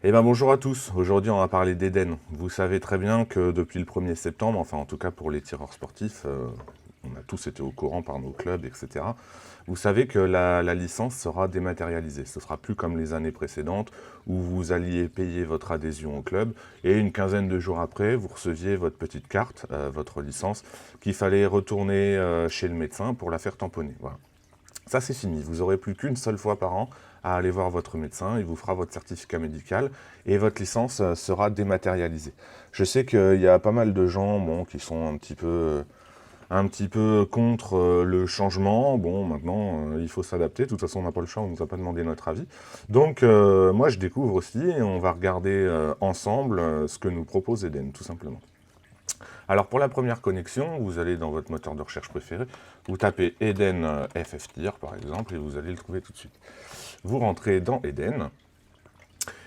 Eh bien bonjour à tous, aujourd'hui on va parler d'Eden. Vous savez très bien que depuis le 1er septembre, enfin en tout cas pour les tireurs sportifs, on a tous été au courant par nos clubs, etc. Vous savez que la licence sera dématérialisée. Ce sera plus comme les années précédentes où vous alliez payer votre adhésion au club et une quinzaine de jours après, vous receviez votre petite carte, votre licence, qu'il fallait retourner chez le médecin pour la faire tamponner. Voilà. Ça, c'est fini. Vous n'aurez plus qu'une seule fois par an à aller voir votre médecin. Il vous fera votre certificat médical et votre licence sera dématérialisée. Je sais qu'il y a pas mal de gens qui sont un petit peu contre le changement. Bon, maintenant, il faut s'adapter. De toute façon, on n'a pas le choix, on ne nous a pas demandé notre avis. Donc, moi, je découvre aussi et on va regarder ensemble ce que nous propose Eden, tout simplement. Alors pour la première connexion, vous allez dans votre moteur de recherche préféré, vous tapez Eden FFTIR par exemple, et vous allez le trouver tout de suite. Vous rentrez dans Eden,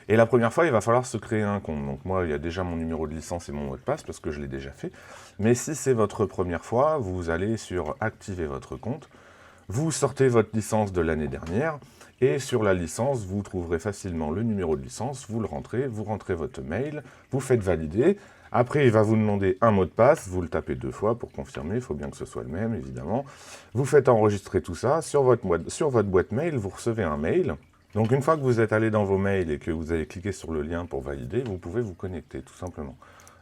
et la première fois, il va falloir se créer un compte. Donc moi, il y a déjà mon numéro de licence et mon mot de passe, parce que je l'ai déjà fait. Mais si c'est votre première fois, vous allez sur Activer votre compte, vous sortez votre licence de l'année dernière, et sur la licence, vous trouverez facilement le numéro de licence, vous le rentrez, vous rentrez votre mail, vous faites valider. Après, il va vous demander un mot de passe, vous le tapez 2 fois pour confirmer, il faut bien que ce soit le même, évidemment. Vous faites enregistrer tout ça, sur votre boîte mail, vous recevez un mail. Donc une fois que vous êtes allé dans vos mails et que vous avez cliqué sur le lien pour valider, vous pouvez vous connecter, tout simplement.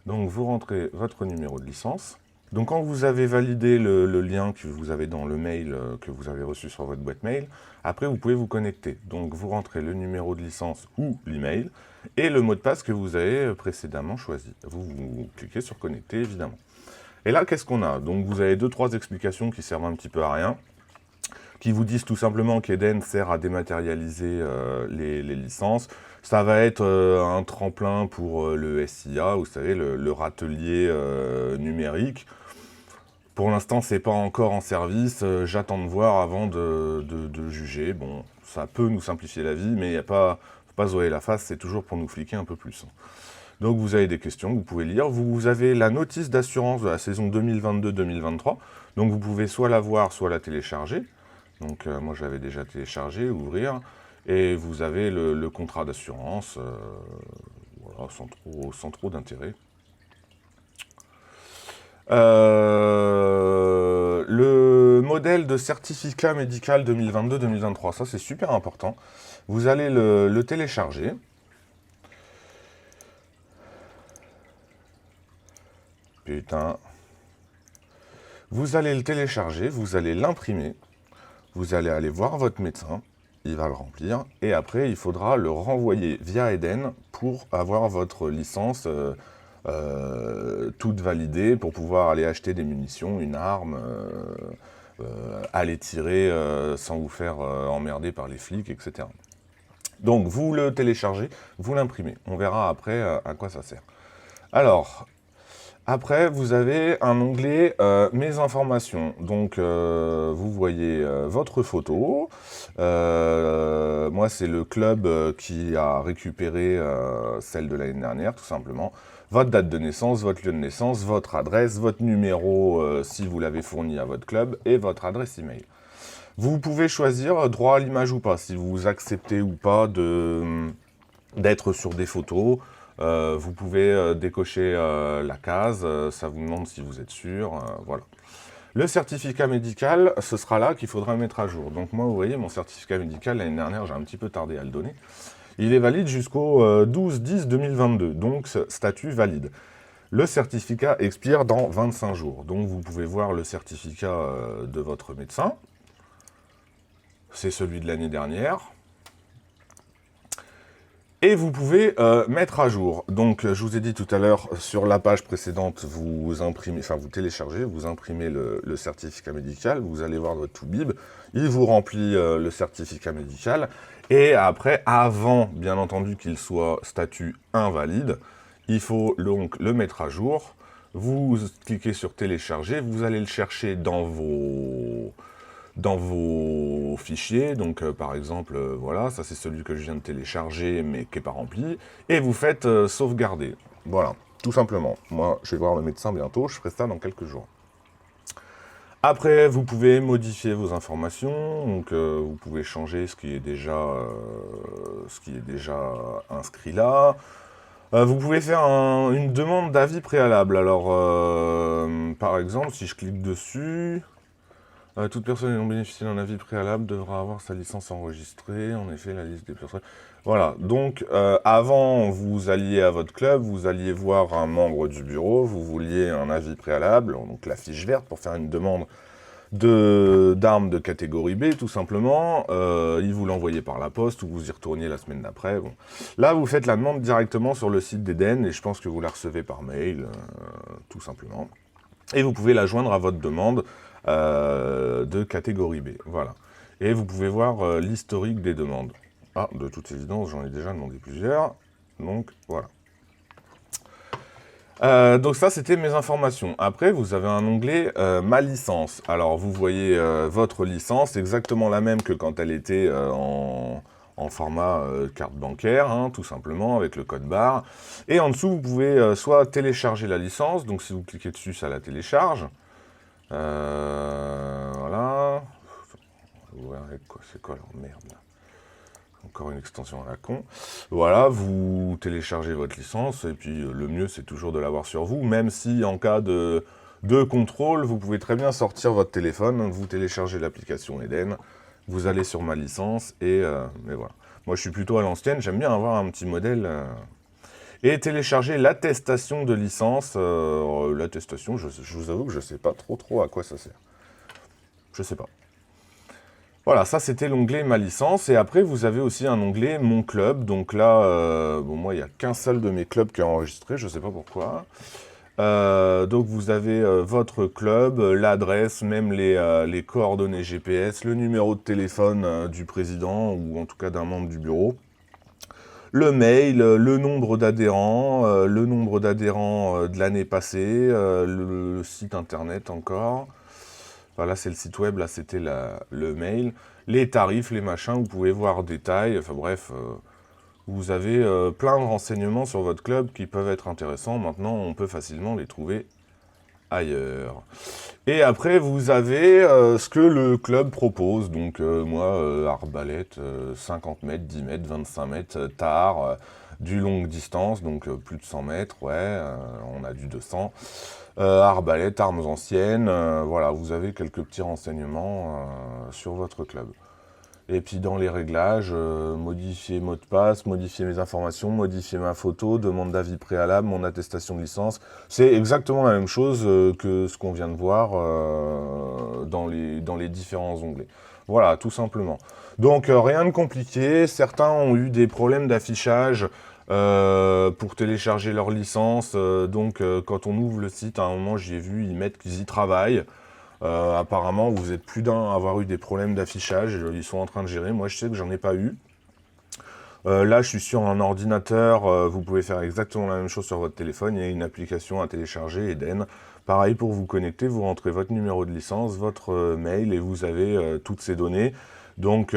Donc vous rentrez votre numéro de licence. Donc quand vous avez validé le lien que vous avez dans le mail que vous avez reçu sur votre boîte mail, après vous pouvez vous connecter. Donc vous rentrez le numéro de licence ou l'email et le mot de passe que vous avez précédemment choisi. Vous cliquez sur connecter évidemment. Et là qu'est-ce qu'on a? Donc vous avez 2-3 explications qui servent un petit peu à rien, qui vous disent tout simplement qu'Eden sert à dématérialiser les licences. Ça va être un tremplin pour le SIA, vous savez, le râtelier numérique. Pour l'instant, c'est pas encore en service. J'attends de voir avant de juger. Bon, ça peut nous simplifier la vie, mais il n'y a pas, faut pas se voiler la face, c'est toujours pour nous fliquer un peu plus. Donc vous avez des questions que vous pouvez lire. Vous avez la notice d'assurance de la saison 2022-2023. Donc vous pouvez soit la voir, soit la télécharger. Donc moi je l'avais déjà téléchargé, ouvrir. Et vous avez le contrat d'assurance, voilà, sans trop d'intérêt. Le modèle de certificat médical 2022-2023, ça c'est super important. Vous allez le télécharger. Putain. Vous allez le télécharger, vous allez l'imprimer, vous allez aller voir votre médecin, il va le remplir, et après il faudra le renvoyer via Eden pour avoir votre licence toute validée, pour pouvoir aller acheter des munitions, une arme, aller tirer sans vous faire emmerder par les flics, etc. Donc vous le téléchargez, vous l'imprimez, on verra après à quoi ça sert. Alors, après, vous avez un onglet Mes informations. Donc, vous voyez votre photo. Moi, c'est le club qui a récupéré celle de l'année dernière, tout simplement. Votre date de naissance, votre lieu de naissance, votre adresse, votre numéro si vous l'avez fourni à votre club et votre adresse email. Vous pouvez choisir droit à l'image ou pas, si vous acceptez ou pas d'être sur des photos. Vous pouvez décocher la case, ça vous demande si vous êtes sûr, voilà. Le certificat médical, ce sera là qu'il faudra mettre à jour. Donc moi, vous voyez, mon certificat médical, l'année dernière, j'ai un petit peu tardé à le donner. Il est valide jusqu'au 12-10-2022, donc statut valide. Le certificat expire dans 25 jours. Donc vous pouvez voir le certificat de votre médecin. C'est celui de l'année dernière. Et vous pouvez mettre à jour. Donc, je vous ai dit tout à l'heure, sur la page précédente, vous imprimez, enfin vous téléchargez, vous imprimez le certificat médical, vous allez voir votre Toubib, il vous remplit le certificat médical, et après, avant, bien entendu, qu'il soit statut invalide, il faut donc le mettre à jour. Vous cliquez sur télécharger, vous allez le chercher dans vos fichiers, donc par exemple, voilà, ça c'est celui que je viens de télécharger, mais qui n'est pas rempli, et vous faites sauvegarder. Voilà, tout simplement. Moi, je vais voir le médecin bientôt, je ferai ça dans quelques jours. Après, vous pouvez modifier vos informations, donc vous pouvez changer ce qui est déjà inscrit là. Vous pouvez faire une demande d'avis préalable. Alors, par exemple, si je clique dessus, toute personne ayant bénéficié d'un avis préalable devra avoir sa licence enregistrée. En effet, la liste des personnes... Voilà, donc avant vous alliez à votre club, vous alliez voir un membre du bureau, vous vouliez un avis préalable, donc la fiche verte pour faire une demande d'armes de catégorie B, tout simplement. Il vous l'envoyait par la poste ou vous y retourniez la semaine d'après. Bon. Là, vous faites la demande directement sur le site d'Eden et je pense que vous la recevez par mail, tout simplement. Et vous pouvez la joindre à votre demande de catégorie B. Voilà. Et vous pouvez voir l'historique des demandes. Ah, de toute évidence, j'en ai déjà demandé plusieurs. Donc, voilà. Donc ça, c'était mes informations. Après, vous avez un onglet Ma licence. Alors, vous voyez votre licence, exactement la même que quand elle était en format carte bancaire, hein, tout simplement, avec le code barre. Et en dessous, vous pouvez soit télécharger la licence, donc si vous cliquez dessus, ça la télécharge. Voilà. C'est quoi leur merde, là? Encore une extension à la con. Voilà, vous téléchargez votre licence, et puis le mieux, c'est toujours de l'avoir sur vous, même si en cas de contrôle, vous pouvez très bien sortir votre téléphone, vous téléchargez l'application Eden, vous allez sur ma licence, et voilà. Moi, je suis plutôt à l'ancienne, j'aime bien avoir un petit modèle... Et télécharger l'attestation de licence. L'attestation, je vous avoue que je ne sais pas trop à quoi ça sert. Je sais pas. Voilà, ça c'était l'onglet Ma licence, et après vous avez aussi un onglet Mon club, donc là, bon moi il n'y a qu'un seul de mes clubs qui est enregistré, je ne sais pas pourquoi. Donc vous avez votre club, l'adresse, même les coordonnées GPS, le numéro de téléphone du président, ou en tout cas d'un membre du bureau, le mail, le nombre d'adhérents de l'année passée, le site internet encore. Voilà, c'est le site web, là c'était le mail. Les tarifs, les machins, vous pouvez voir détails. Enfin bref, vous avez plein de renseignements sur votre club qui peuvent être intéressants. Maintenant, on peut facilement les trouver ailleurs. Et après, vous avez ce que le club propose. Donc moi, arbalète, 50 mètres, 10 mètres, 25 mètres, tard, du longue distance, donc plus de 100 mètres, ouais, on a du 200. Arbalète, armes anciennes, voilà, vous avez quelques petits renseignements sur votre club. Et puis dans les réglages, modifier mot de passe, modifier mes informations, modifier ma photo, demande d'avis préalable, mon attestation de licence. C'est exactement la même chose que ce qu'on vient de voir dans les différents onglets. Voilà, tout simplement. Donc rien de compliqué. Certains ont eu des problèmes d'affichage pour télécharger leur licence. Donc quand on ouvre le site, à un moment j'y ai vu, ils mettent qu'ils y travaillent. Apparemment, vous êtes plus d'un à avoir eu des problèmes d'affichage, ils sont en train de gérer. Moi, je sais que j'en ai pas eu. Là, je suis sur un ordinateur, vous pouvez faire exactement la même chose sur votre téléphone. Il y a une application à télécharger, Eden. Pareil, pour vous connecter, vous rentrez votre numéro de licence, votre mail, et vous avez toutes ces données. Donc,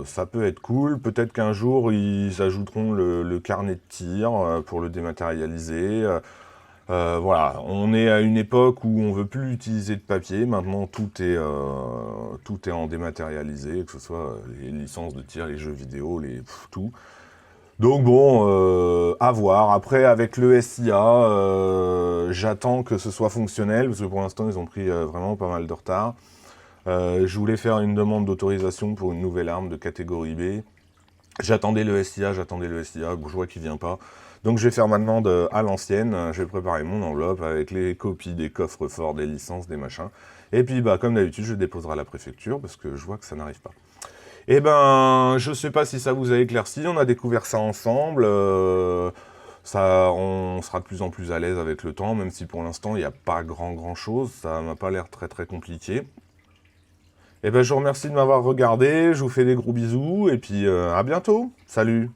ça peut être cool. Peut-être qu'un jour, ils ajouteront le carnet de tir pour le dématérialiser. Voilà, on est à une époque où on veut plus utiliser de papier. Maintenant, tout est en dématérialisé, que ce soit les licences de tir, les jeux vidéo, tout. Donc bon, à voir. Après, avec le SIA, j'attends que ce soit fonctionnel, parce que pour l'instant, ils ont pris vraiment pas mal de retard. Je voulais faire une demande d'autorisation pour une nouvelle arme de catégorie B. J'attendais le SIA, bon, je vois qu'il vient pas. Donc je vais faire ma demande à l'ancienne, je vais préparer mon enveloppe avec les copies des coffres forts, des licences, des machins. Et puis bah comme d'habitude, je déposerai à la préfecture parce que je vois que ça n'arrive pas. Eh ben, je sais pas si ça vous a éclairci, on a découvert ça ensemble. On sera de plus en plus à l'aise avec le temps, même si pour l'instant il n'y a pas grand chose, ça m'a pas l'air très compliqué. Eh ben, je vous remercie de m'avoir regardé, je vous fais des gros bisous, et puis à bientôt. Salut!